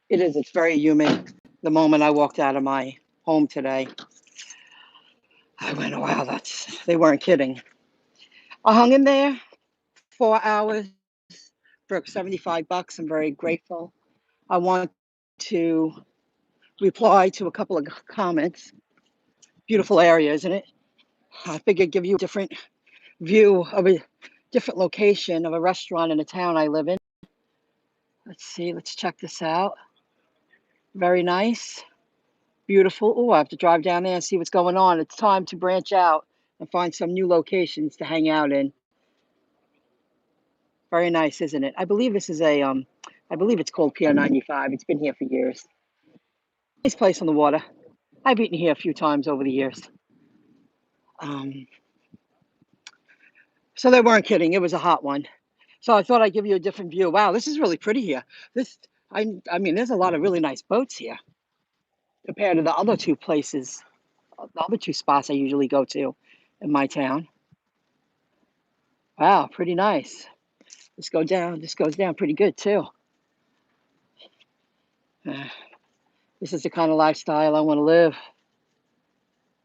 It is. It's very humid. The moment I walked out of my home today, I went, wow, they weren't kidding. I hung in there 4 hours, broke $75. I'm very grateful. I want to reply to a couple of comments. Beautiful area, isn't it? I figured give you a different view of a different location of a restaurant in a town I live in. Let's see, let's check this out. Very nice, beautiful. Oh, I have to drive down there and see what's going on. It's time to branch out and find some new locations to hang out in. Very nice, isn't it? I believe this is I believe it's called Pier 95. It's been here for years. Nice place on the water. I've eaten here a few times over the years. So they weren't kidding. It was a hot one. So I thought I'd give you a different view. Wow, this is really pretty here. I mean, there's a lot of really nice boats here compared to the other two places, the other two spots I usually go to in my town. Wow, pretty nice. This goes down pretty good too. This is the kind of lifestyle I want to live.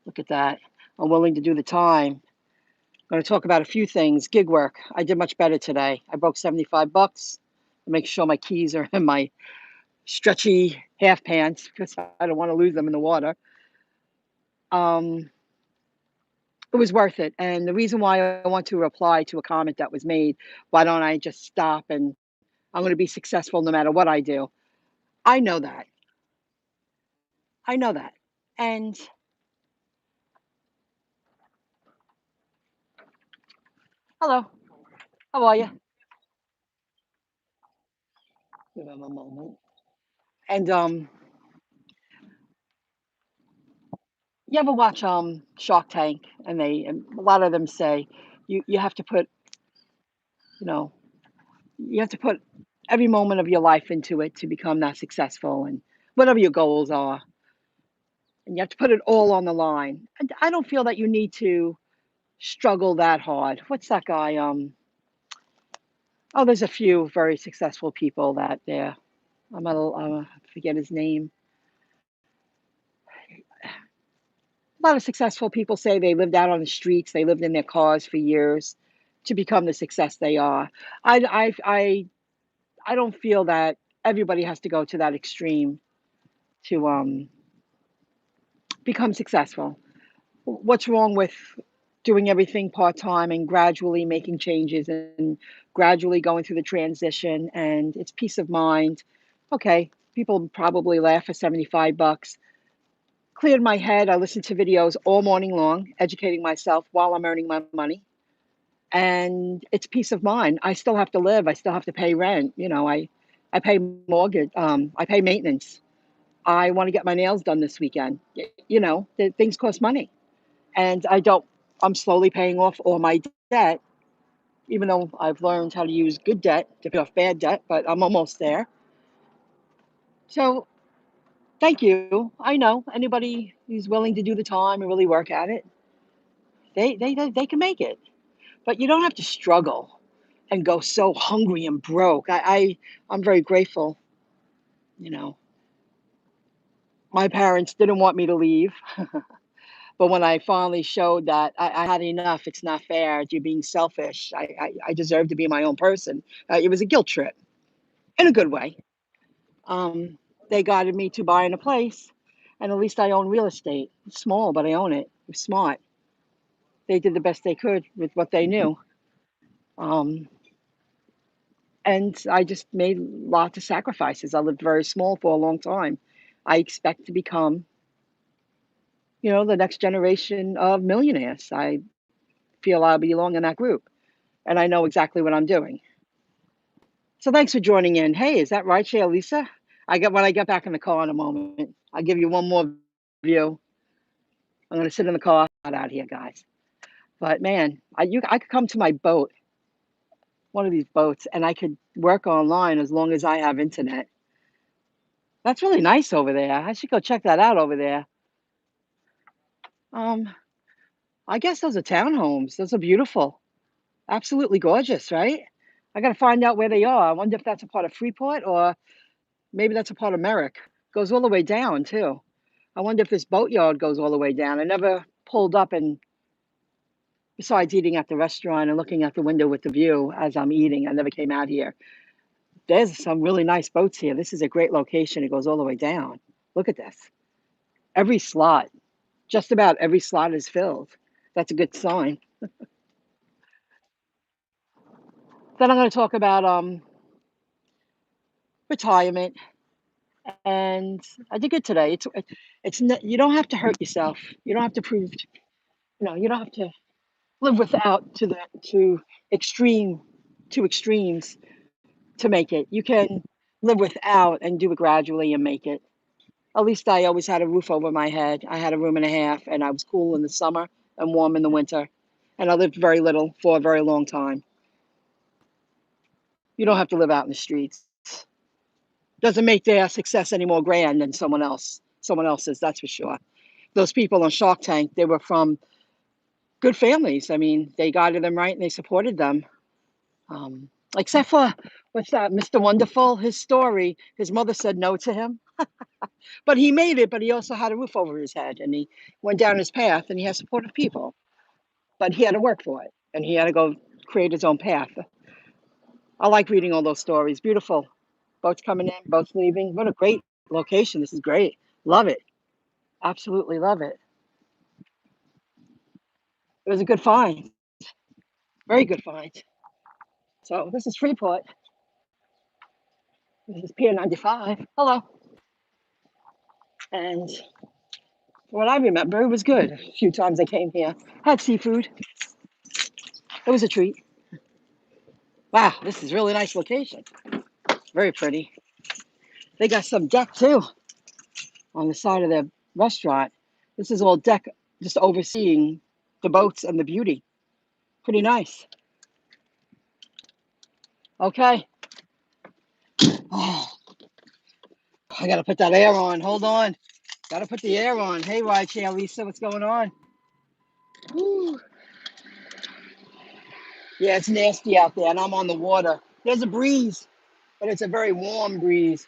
Look at that. I'm willing to do the time. I'm going to talk about a few things. Gig work. I did much better today. I broke $75. I make sure my keys are in my stretchy half pants because I don't want to lose them in the water. It was worth it. And the reason why I want to reply to a comment that was made, why don't I just stop and I'm going to be successful no matter what I do? I know that. I know that. And hello, how are you? Give him a moment. And you ever watch Shark Tank? And a lot of them say you have to put, you know, you have to put every moment of your life into it to become that successful and whatever your goals are. And you have to put it all on the line. And I don't feel that you need to struggle that hard. What's that guy? Oh, there's a few very successful people that there. I forget his name. A lot of successful people say they lived out on the streets, they lived in their cars for years to become the success they are. I don't feel that everybody has to go to that extreme to become successful. What's wrong with doing everything part time and gradually making changes and gradually going through the transition? And it's peace of mind. Okay, people probably laugh at $75. Cleared my head. I listened to videos all morning long, educating myself while I'm earning my money. And it's peace of mind. I still have to live. I still have to pay rent. I pay mortgage. I pay maintenance. I want to get my nails done this weekend. Things cost money, and I'm slowly paying off all my debt, even though I've learned how to use good debt to pay off bad debt. But I'm almost there. So thank you. I know anybody who's willing to do the time and really work at it, they can make it. But you don't have to struggle and go so hungry and broke. I'm very grateful. You know, my parents didn't want me to leave, but when I finally showed that I had enough, it's not fair. You're being selfish. I deserve to be my own person. It was a guilt trip in a good way. Um, they guided me to buying a place, and at least I own real estate. It's small, but I own it. It's smart. They did the best they could with what they knew. Um, and I just made lots of sacrifices. I lived very small for a long time. I expect to become, the next generation of millionaires. I feel I belong in that group, and I know exactly what I'm doing. So thanks for joining in. Hey, is that right, Shea Lisa? When I get back in the car in a moment, I'll give you one more view. I'm gonna sit in the car out here, guys. But man, I could come to my boat, one of these boats, and I could work online as long as I have internet. That's really nice over there. I should go check that out over there. Um, I guess those are townhomes. Those are beautiful. Absolutely gorgeous, right? I got to find out where they are. I wonder if that's a part of Freeport or Maybe that's a part of Merrick. Goes all the way down too. I wonder if this boatyard goes all the way down. I never pulled up, and besides eating at the restaurant and looking out the window with the view as I'm eating, I never came out here. There's some really nice boats here. This is a great location. It goes all the way down. Look at this. Every slot, just about every slot is filled. That's a good sign. Then I'm going to talk about retirement, and I did good today. You don't have to hurt yourself. You don't have to prove. You don't have to live without to extreme to extremes to make it. You can live without and do it gradually and make it. At least I always had a roof over my head. I had a room and a half, and I was cool in the summer and warm in the winter. And I lived very little for a very long time. You don't have to live out in the streets. Doesn't make their success any more grand than someone else's, that's for sure. Those people on Shark Tank, they were from good families. I mean, they guided them right and they supported them. Except for what's that, Mr. Wonderful, his story, his mother said no to him. But he made it, but he also had a roof over his head and he went down his path and he has supportive people. But he had to work for it and he had to go create his own path. I like reading all those stories. Beautiful. Boats coming in, boats leaving. What a great location. This is great. Love it. Absolutely love it. It was a good find. Very good find. So this is Freeport. This is Pier 95. Hello. And what I remember, it was good. A few times I came here. Had seafood. It was a treat. Wow, this is a really nice location. Very pretty. They got some deck too on the side of the restaurant. This is all deck, just overseeing the boats and the beauty. Pretty nice. Okay. Oh, I gotta put that air on. Hold on. Gotta put the air on. Hey, Chair Lisa, what's going on? Woo. Yeah, it's nasty out there, and I'm on the water. There's a breeze, but it's a very warm breeze.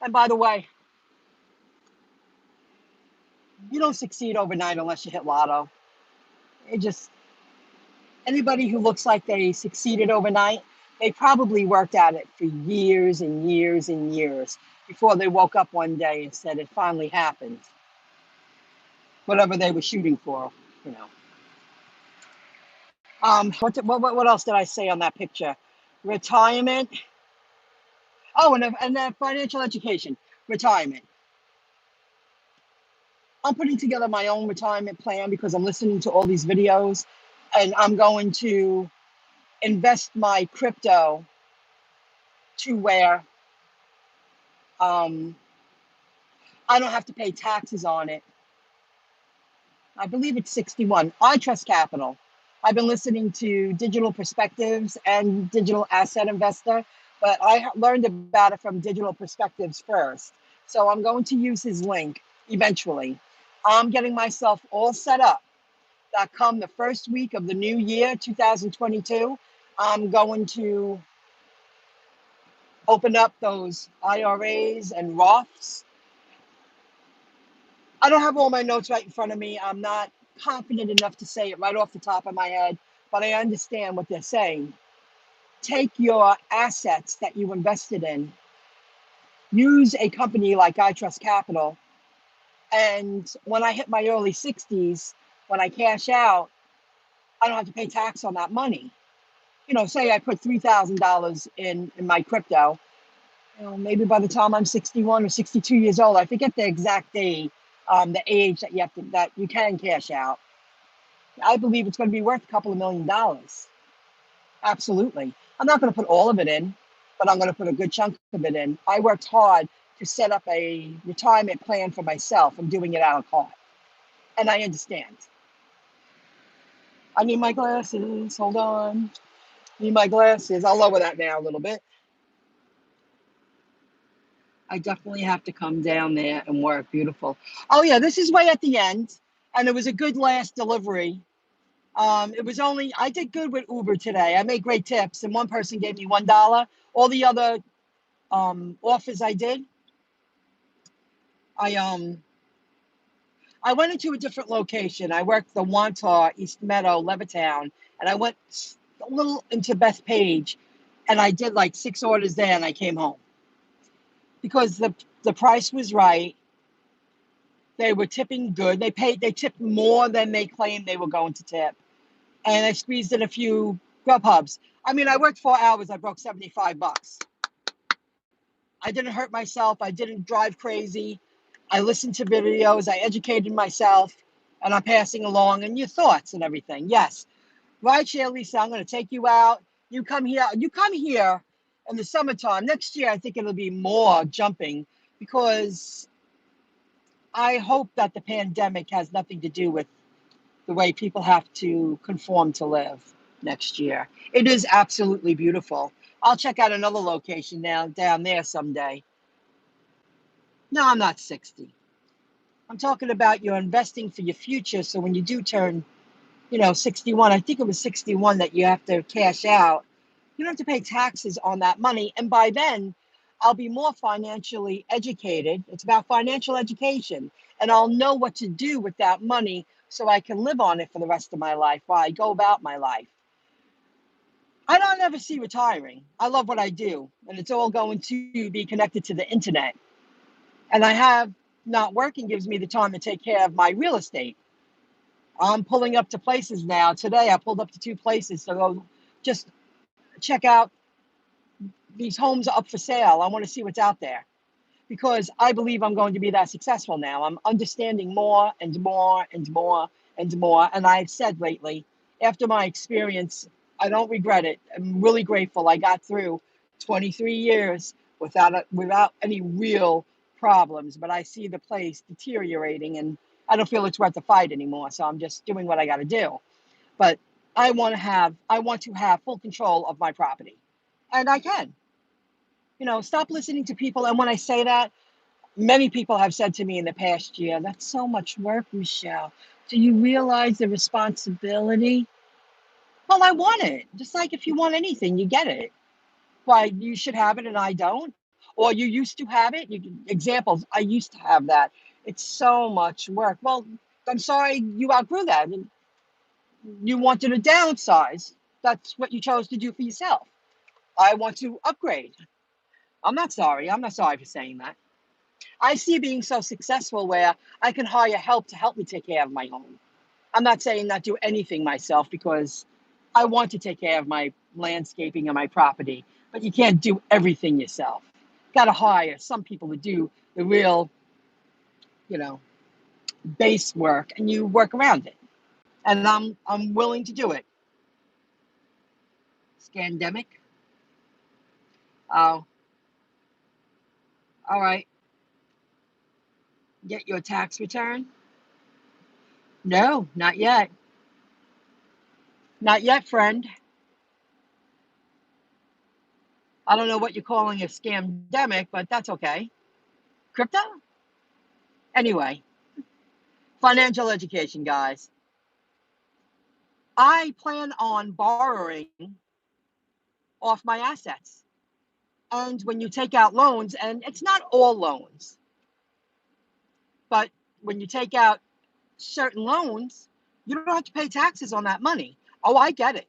And by the way, you don't succeed overnight unless you hit lotto. It just, anybody who looks like they succeeded overnight, they probably worked at it for years and years and years before they woke up one day and said it finally happened. Whatever they were shooting for, you know. What else did I say on that picture? Retirement. Oh, and financial education. Retirement. I'm putting together my own retirement plan because I'm listening to all these videos, and I'm going to invest my crypto to where I don't have to pay taxes on it. I believe it's 61. I trust capital. I've been listening to Digital Perspectives and Digital Asset Investor, but I learned about it from Digital Perspectives first. So I'm going to use his link eventually. I'm getting myself all set up that come the first week of the new year, 2022, I'm going to open up those IRAs and Roths. I don't have all my notes right in front of me. I'm not confident enough to say it right off the top of my head, but I understand what they're saying. Take your assets that you invested in, use a company like I Trust Capital, and when I hit my early 60s, when I cash out, I don't have to pay tax on that money. You know, say I put $3,000 in my crypto. You know, maybe by the time I'm 61 or 62 years old, I forget the exact day, the age that that you can cash out. I believe it's going to be worth a couple of $1,000,000. Absolutely. I'm not going to put all of it in, but I'm going to put a good chunk of it in. I worked hard to set up a retirement plan for myself. I'm doing it out of heart, and I understand. I need my glasses. Hold on. Need my glasses. I'll lower that now a little bit. I definitely have to come down there and work. Beautiful. Oh yeah, this is way at the end, and it was a good last delivery. It was only, I did good with Uber today. I made great tips, and one person gave me $1. All the other offers I did, I went into a different location. I worked the Wantar, East Meadow, Levittown, and I went a little into Bethpage, and I did like 6 orders there, and I came home because the price was right. They were tipping good. They tipped more than they claimed they were going to tip, and I squeezed in a few Grubhubs. I mean, I worked 4 hours. I broke $75. I didn't hurt myself. I didn't drive crazy. I listened to videos. I educated myself, and I'm passing along and your thoughts and everything. Yes, rideshare, Lisa. I'm going to take you out. You come here. You come here in the summertime. Next year, I think it'll be more jumping because I hope that the pandemic has nothing to do with the way people have to conform to live next year. It is absolutely beautiful. I'll check out another location now down there someday. No, I'm not 60. I'm talking about you're investing for your future. So when you do turn, 61, I think it was 61 that you have to cash out. You don't have to pay taxes on that money. And by then, I'll be more financially educated. It's about financial education. And I'll know what to do with that money so I can live on it for the rest of my life while I go about my life. I don't ever see retiring. I love what I do. And it's all going to be connected to the internet. And I have not working gives me the time to take care of my real estate. I'm pulling up to places now. Today, I pulled up to 2 places to go just check out. These homes are up for sale. I want to see what's out there because I believe I'm going to be that successful now. I'm understanding more and more and more and more. And I've said lately, after my experience, I don't regret it. I'm really grateful I got through 23 years without any real problems. But I see the place deteriorating, and I don't feel it's worth the fight anymore. So I'm just doing what I got to do. But I want to have full control of my property, and I can. Stop listening to people. And when I say that, many people have said to me in the past year, that's so much work, Michelle. Do you realize the responsibility? Well, I want it. Just like if you want anything, you get it. Why, you should have it and I don't? Or you used to have it? Examples, I used to have that. It's so much work. Well, I'm sorry you outgrew that. And you wanted to downsize. That's what you chose to do for yourself. I want to upgrade. I'm not sorry. I'm not sorry for saying that. I see being so successful where I can hire help to help me take care of my home. I'm not saying not do anything myself because I want to take care of my landscaping and my property, but you can't do everything yourself. Got to hire some people to do the real, you know, base work, and you work around it. And I'm willing to do it. Scandemic. Oh, all right. Get your tax return? No, not yet. Not yet, friend. I don't know what you're calling a scamdemic, but that's okay. Crypto? Anyway, financial education, guys. I plan on borrowing off my assets. And when you take out loans, and it's not all loans, but when you take out certain loans, you don't have to pay taxes on that money. Oh, I get it.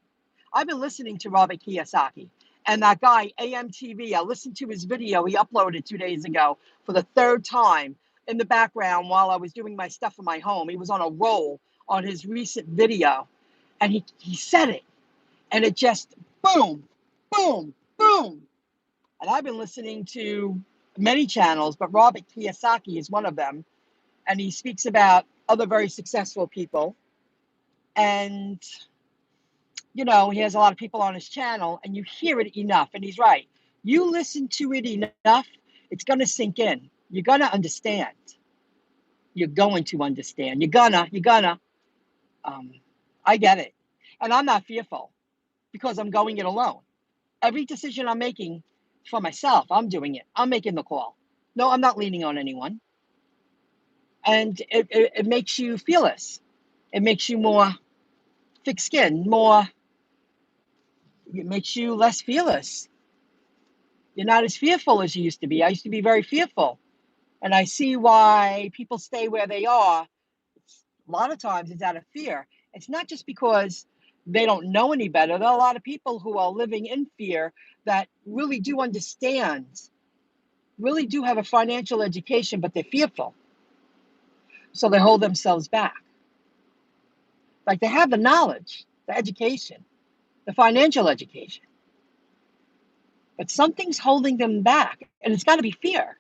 I've been listening to Robert Kiyosaki and that guy, AMTV. I listened to his video he uploaded 2 days ago for the 3rd time in the background while I was doing my stuff in my home. He was on a roll on his recent video and he said it and it just boom, boom, boom. And I've been listening to many channels, but Robert Kiyosaki is one of them. And he speaks about other very successful people. And he has a lot of people on his channel and you hear it enough. And he's right. You listen to it enough, it's going to sink in. You're going to understand. You're going to understand. You're gonna. Um, I get it. And I'm not fearful because I'm going it alone. Every decision I'm making for myself, I'm doing it. I'm making the call. No, I'm not leaning on anyone. And it makes you fearless. It makes you more thick skin, it makes you less fearless. You're not as fearful as you used to be. I used to be very fearful. And I see why people stay where they are. A lot of times it's out of fear. It's not just because they don't know any better. There are a lot of people who are living in fear that really do understand, really do have a financial education, but they're fearful. So they hold themselves back. Like they have the knowledge, the education, the financial education, but something's holding them back. And it's got to be fear.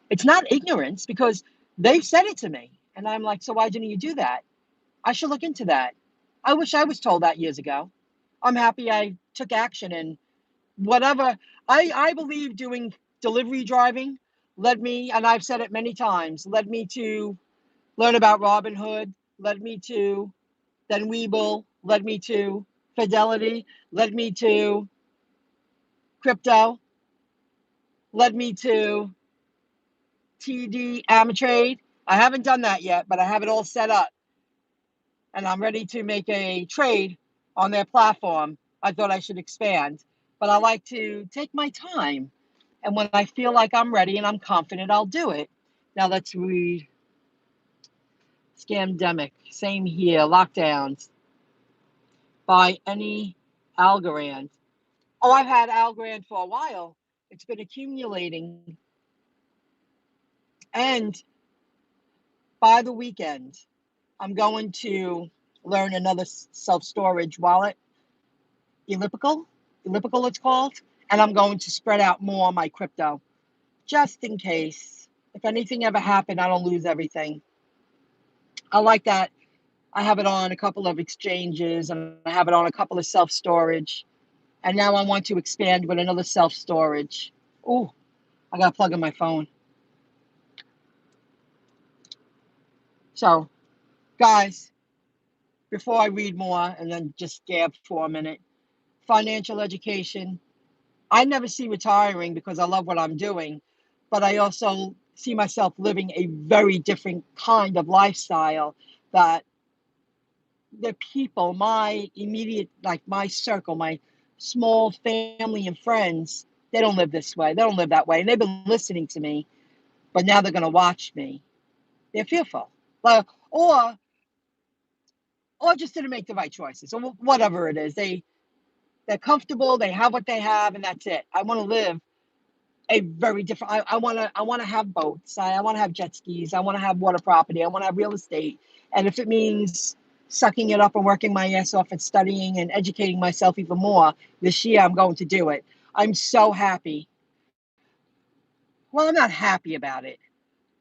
It's not ignorance because they've said it to me. And I'm like, so why didn't you do that? I should look into that. I wish I was told that years ago. I'm happy I took action and whatever. I believe doing delivery driving led me, and I've said it many times, led me to learn about Robinhood, led me to then Webull, led me to Fidelity, led me to crypto, led me to TD Ameritrade. I haven't done that yet, but I have it all set up. And I'm ready to make a trade on their platform. I thought I should expand, but I like to take my time. And when I feel like I'm ready and I'm confident, I'll do it. Now let's read Scamdemic. Same here. Lockdowns by any Algorand. Oh, I've had Algorand for a while. It's been accumulating. And by the weekend, I'm going to learn another self-storage wallet, elliptical it's called, and I'm going to spread out more on my crypto, just in case. If anything ever happened, I don't lose everything. I like that. I have it on a couple of exchanges, and I have it on a couple of self-storage, and now I want to expand with another self-storage. Oh, I got to plug in my phone. So, guys, before I read more and then just gab for a minute, financial education. I never see retiring because I love what I'm doing, but I also see myself living a very different kind of lifestyle that the people, my immediate, like my circle, my small family and friends, they don't live this way. They don't live that way. And they've been listening to me, but now they're going to watch me. They're fearful. Like, or just didn't make the right choices or whatever it is. They're comfortable. They have what they have, and that's it. I want to live a very different. I want to have boats. I want to have jet skis. I want to have water property. I want to have real estate. And if it means sucking it up and working my ass off and studying and educating myself even more this year, I'm going to do it. I'm so happy. Well, I'm not happy about it,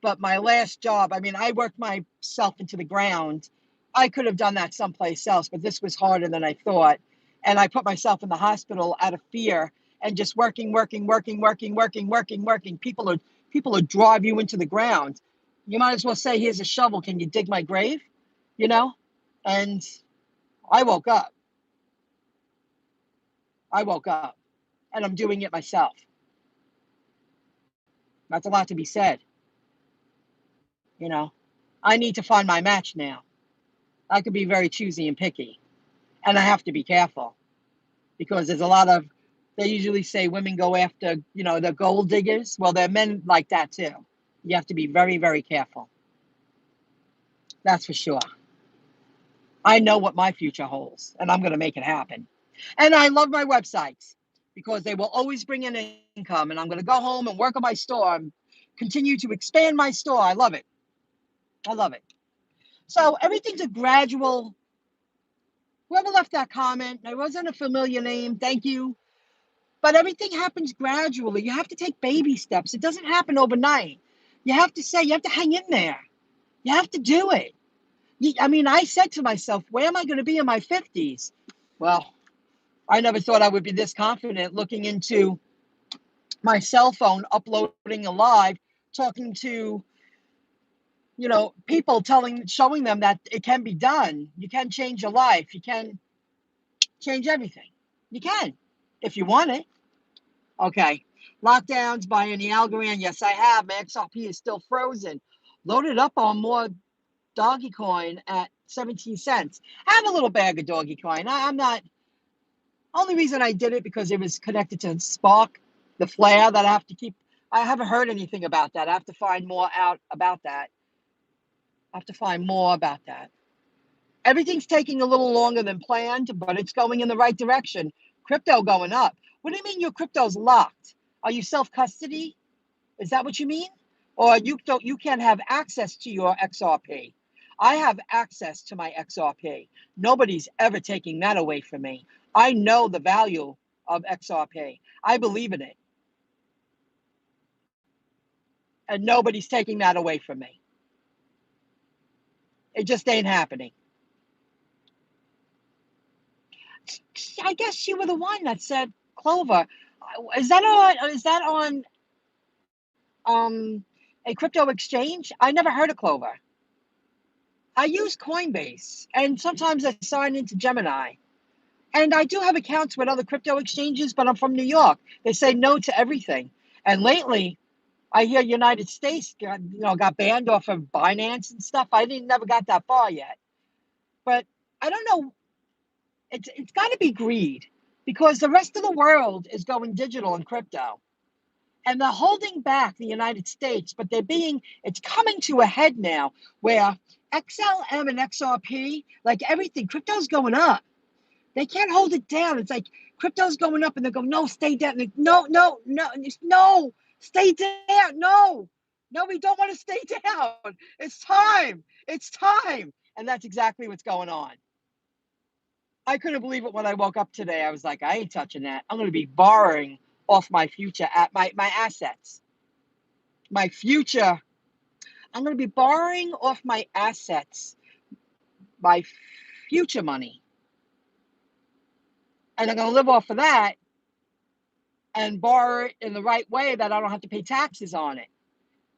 but my last job, I mean, I worked myself into the ground. I could have done that someplace else, but this was harder than I thought. And I put myself in the hospital out of fear and just working. People are drive you into the ground. You might as well say, here's a shovel. Can you dig my grave? You know? And I woke up. I woke up and I'm doing it myself. That's a lot to be said. You know, I need to find my match now. I could be very choosy and picky, and I have to be careful because there's a lot of, they usually say women go after, the gold diggers. Well, there are men like that too. You have to be very, very careful. That's for sure. I know what my future holds, and I'm going to make it happen. And I love my websites because they will always bring in income, and I'm going to go home and work on my store and continue to expand my store. I love it. I love it. So everything's a gradual. Whoever left that comment, it wasn't a familiar name. Thank you. But everything happens gradually. You have to take baby steps. It doesn't happen overnight. You have to hang in there. You have to do it. I mean, I said to myself, where am I going to be in my 50s? Well, I never thought I would be this confident looking into my cell phone, uploading a live, talking to, people showing them that it can be done. You can change your life. You can change everything. You can, if you want it. Okay. Lockdowns by any Algorand. Yes, I have. My XRP is still frozen. Loaded up on more doggy coin at 17 cents. I have a little bag of doggy coin. I'm not, only reason I did it because it was connected to Spark. The flare that I have to keep. I haven't heard anything about that. I have to find more out about that. I have to find more about that. Everything's taking a little longer than planned, but it's going in the right direction. Crypto going up. What do you mean your crypto's locked? Are you self-custody? Is that what you mean? Or you can't have access to your XRP? I have access to my XRP. Nobody's ever taking that away from me. I know the value of XRP. I believe in it. And nobody's taking that away from me. It just ain't happening. I guess you were the one that said Clover. Is that on a crypto exchange? I never heard of Clover. I use Coinbase, and sometimes I sign into Gemini. And I do have accounts with other crypto exchanges, but I'm from New York. They say no to everything. And lately, I hear United States got banned off of Binance and stuff. I never got that far yet. But I don't know. It's got to be greed, because the rest of the world is going digital and crypto. And they're holding back the United States, but it's coming to a head now where XLM and XRP, like everything, crypto's going up. They can't hold it down. It's like crypto's going up and they go, no, stay down. Like, no, stay down. No, we don't want to stay down. It's time. It's time. And that's exactly what's going on. I couldn't believe it when I woke up today. I was like, I ain't touching that. I'm going to be borrowing off my future at my assets. My future. I'm going to be borrowing off my assets, my future money. And I'm going to live off of that and borrow it in the right way that I don't have to pay taxes on it.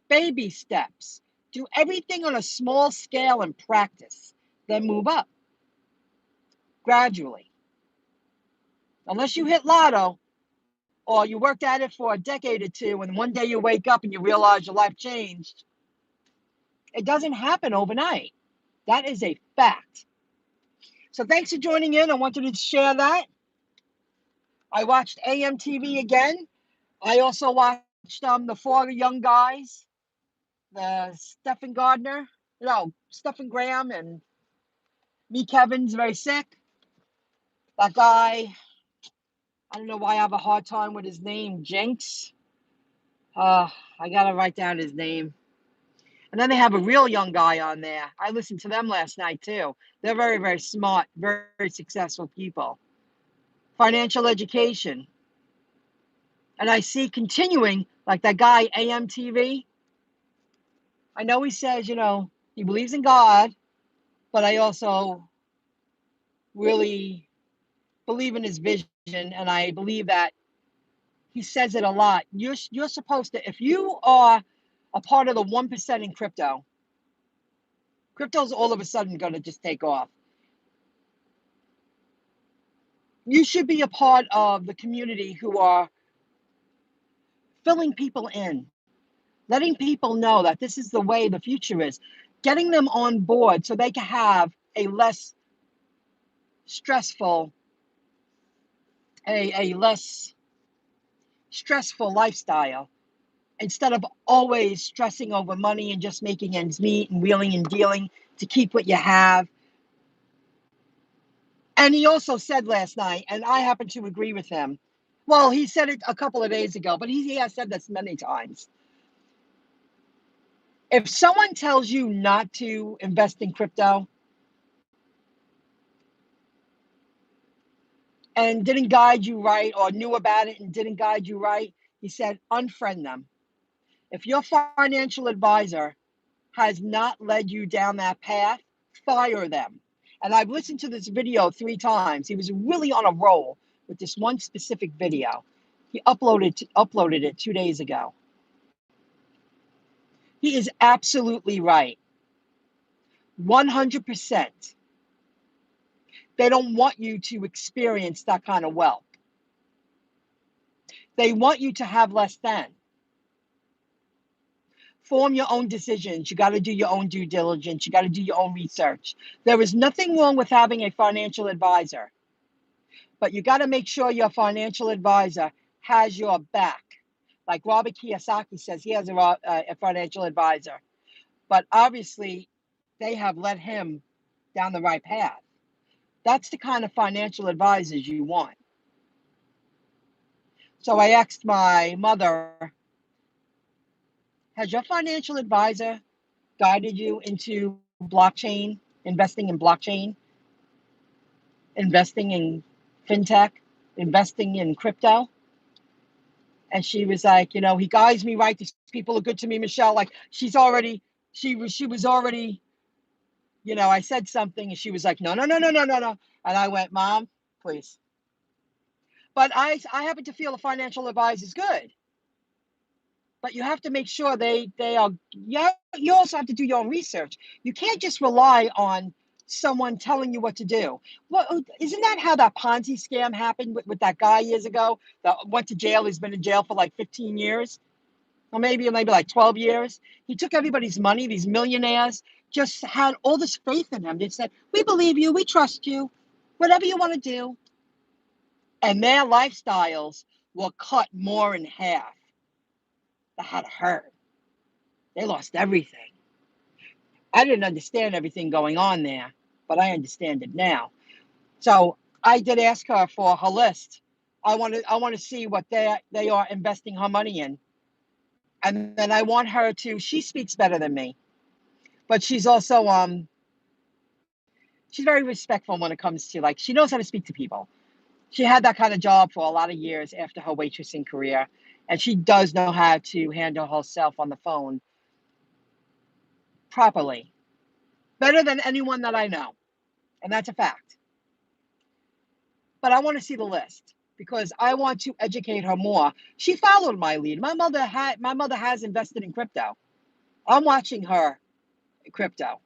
Baby steps. Do everything on a small scale and practice. Then move up gradually. Unless you hit lotto or you worked at it for a decade or two and one day you wake up and you realize your life changed. It doesn't happen overnight. That is a fact. So thanks for joining in. I wanted to share that. I watched AMTV again. I also watched the four young guys, the Stephen Graham and me, Kevin's very sick. That guy, I don't know why I have a hard time with his name, Jinx. I got to write down his name. And then they have a real young guy on there. I listened to them last night too. They're very, very smart, very, very successful people. Financial education. And I see continuing, like that guy, AMTV. I know he says, he believes in God, but I also really believe in his vision, and I believe that he says it a lot. You're supposed to, if you are a part of the 1% in crypto's all of a sudden going to just take off. You should be a part of the community who are filling people in, letting people know that this is the way the future is, getting them on board so they can have a less stressful, a less stressful lifestyle, instead of always stressing over money and just making ends meet and wheeling and dealing to keep what you have. And he also said last night, and I happen to agree with him. Well, he said it a couple of days ago, but he has said this many times. If someone tells you not to invest in crypto and didn't guide you right, or knew about it and didn't guide you right, he said, unfriend them. If your financial advisor has not led you down that path, fire them. And I've listened to this video 3 times. He was really on a roll with this one specific video. He uploaded it 2 days ago. He is absolutely right. 100%. They don't want you to experience that kind of wealth. They want you to have less than. Form your own decisions. You got to do your own due diligence. You got to do your own research. There is nothing wrong with having a financial advisor, but you got to make sure your financial advisor has your back. Like Robert Kiyosaki says, he has a financial advisor, but obviously they have led him down the right path. That's the kind of financial advisors you want. So I asked my mother, has your financial advisor guided you into blockchain, investing in blockchain, investing in fintech, investing in crypto? And she was like, he guides me right. These people are good to me, Michelle. Like she was already, I said something and she was like, no, no, no, no, no, no, no. And I went, Mom, please. But I happen to feel a financial advisor is good. But you have to make sure they are, yeah, you also have to do your own research. You can't just rely on someone telling you what to do. Well, isn't that how that Ponzi scam happened with that guy years ago that went to jail? He's been in jail for like 15 years, or maybe like 12 years. He took everybody's money, these millionaires just had all this faith in him. They said, we believe you, we trust you, whatever you want to do. And their lifestyles were cut more in half. That had hurt. They lost everything. I didn't understand everything going on there, but I understand it now. So I did ask her for her list. I want to see what they are investing her money in. And then I want her to, she speaks better than me, but she's also she's very respectful when it comes to, like, she knows how to speak to people. She had that kind of job for a lot of years after her waitressing career, and she does know how to handle herself on the phone properly, better than anyone that I know, and that's a fact. But I want to see the list because I want to educate her more. She followed my lead. My mother has invested in crypto. I'm watching her crypto,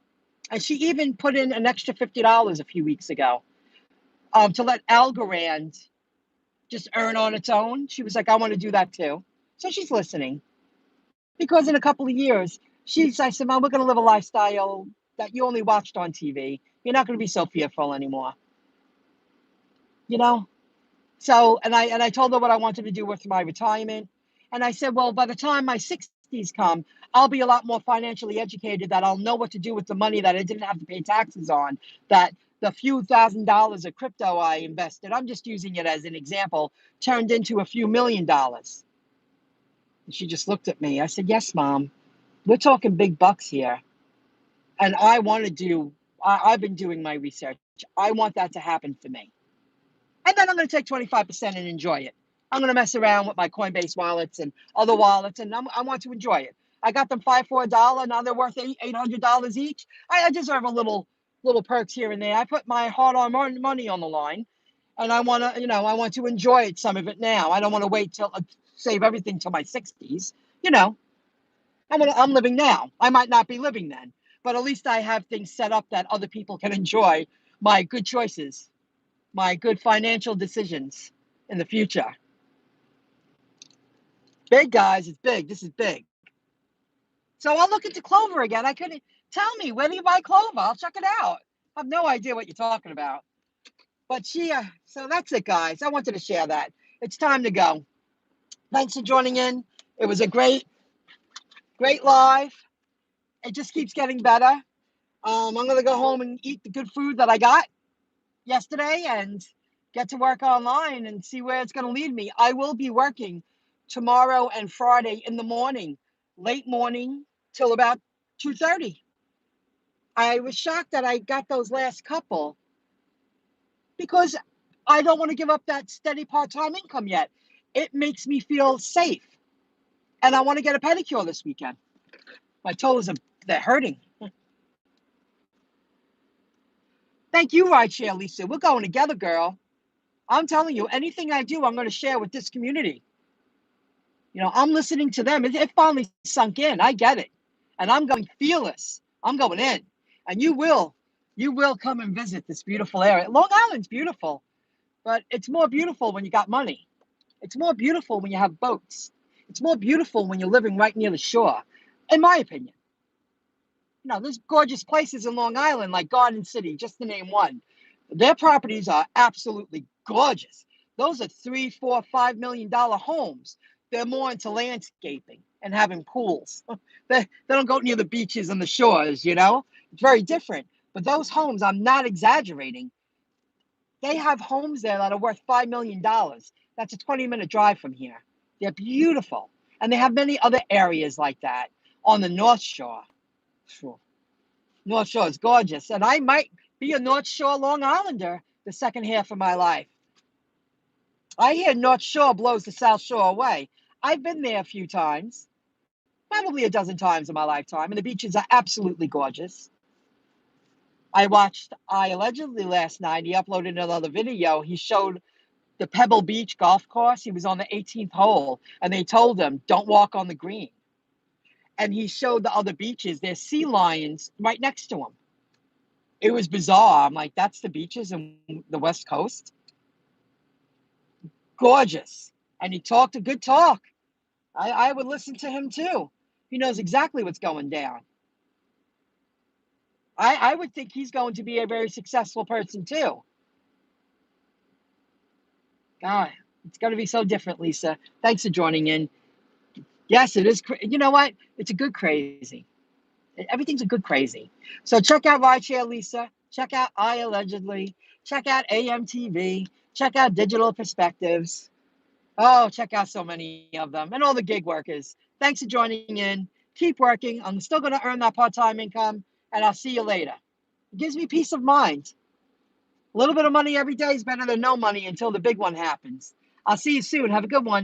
and she even put in an extra $50 a few weeks ago to let Algorand just earn on its own. She was like, I want to do that too. So she's listening because in a couple of years, I said, Mom, we're going to live a lifestyle that you only watched on TV. You're not going to be so fearful anymore. You know? So, and I told her what I wanted to do with my retirement. And I said, well, by the time my 60s come, I'll be a lot more financially educated, that I'll know what to do with the money that I didn't have to pay taxes on, that the few $1,000s of crypto I invested, I'm just using it as an example, turned into a few $1,000,000. And she just looked at me. I said, yes, Mom, we're talking big bucks here. And I've been doing my research. I want that to happen for me. And then I'm going to take 25% and enjoy it. I'm going to mess around with my Coinbase wallets and other wallets, and I want to enjoy it. I got them 5 for $1. Now they're worth $800 each. I deserve a little perks here and there. I put my hard-earned money on the line, and I want to, I want to enjoy it, some of it now. I don't want to wait till save everything till my 60s. I'm living now. I might not be living then, but at least I have things set up that other people can enjoy my good choices, my good financial decisions in the future. Big, guys, it's big. This is big. So I'll look into Clover again. I couldn't tell me, where do you buy Clover? I'll check it out. I have no idea what you're talking about. But so that's it, guys. I wanted to share that. It's time to go. Thanks for joining in. It was a great live. It just keeps getting better. I'm going to go home and eat the good food that I got yesterday and get to work online and see where it's going to lead me. I will be working tomorrow and Friday in the morning, late morning till about 2:30. I was shocked that I got those last couple because I don't want to give up that steady part-time income yet. It makes me feel safe. And I want to get a pedicure this weekend. My toes they're hurting. Thank you, Rideshare Lisa. We're going together, girl. I'm telling you, anything I do, I'm going to share with this community. I'm listening to them. It finally sunk in. I get it. And I'm going fearless. I'm going in. And you will come and visit this beautiful area. Long Island's beautiful, but it's more beautiful when you got money. It's more beautiful when you have boats. It's more beautiful when you're living right near the shore, in my opinion. There's gorgeous places in Long Island, like Garden City, just to name one. Their properties are absolutely gorgeous. Those are $3, $4, $5 million homes. They're more into landscaping and having pools. They don't go near the beaches and the shores, you know? It's very different. But those homes, I'm not exaggerating. They have homes there that are worth $5 million. That's a 20-minute drive from here. They're beautiful. And they have many other areas like that on the North Shore. Sure. North Shore is gorgeous. And I might be a North Shore Long Islander the second half of my life. I hear North Shore blows the South Shore away. I've been there a few times, probably a dozen times in my lifetime, and the beaches are absolutely gorgeous. I watched I Allegedly last night. He uploaded another video. He showed the Pebble Beach golf course. He was on the 18th hole, and they told him, don't walk on the green. And he showed the other beaches. There's sea lions right next to him. It was bizarre. I'm like, that's the beaches in the West Coast? Gorgeous. And he talked a good talk. I would listen to him too. He knows exactly what's going down. I would think he's going to be a very successful person too. God, it's going to be so different, Lisa. Thanks for joining in. Yes, it is. You know what? It's a good crazy. Everything's a good crazy. So check out Rideshare Lisa. Check out I Allegedly. Check out AMTV. Check out Digital Perspectives. Oh, check out so many of them and all the gig workers. Thanks for joining in. Keep working. I'm still going to earn that part-time income, and I'll see you later. It gives me peace of mind. A little bit of money every day is better than no money until the big one happens. I'll see you soon. Have a good one.